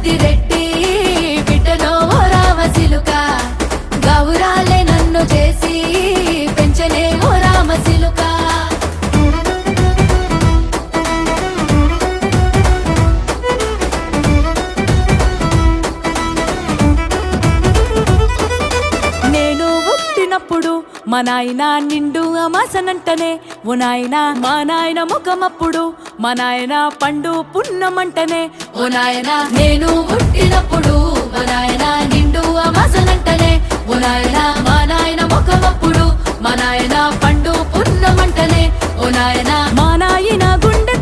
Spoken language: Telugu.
పెద్దిరెడ్డి బిడ్డలో ఓ రామసిలుక గౌరాలే నన్ను చేసి పెంచలే ఓ రామసిలుక నేను పుట్టినప్పుడు మా నాయన నిండు అమాసనంటనే ఓ నాయన మా నాయన ముఖమప్పుడు మా నాయన పండు పున్నమంటనే ఓ నాయన నేను పుట్టినప్పుడు మా నాయన నిండు అమాసనంటనే ఓ నాయన మా నాయన ముఖమప్పుడు మా నాయన పండు పున్నమంటనే ఓ నాయన మా నాయన గుండె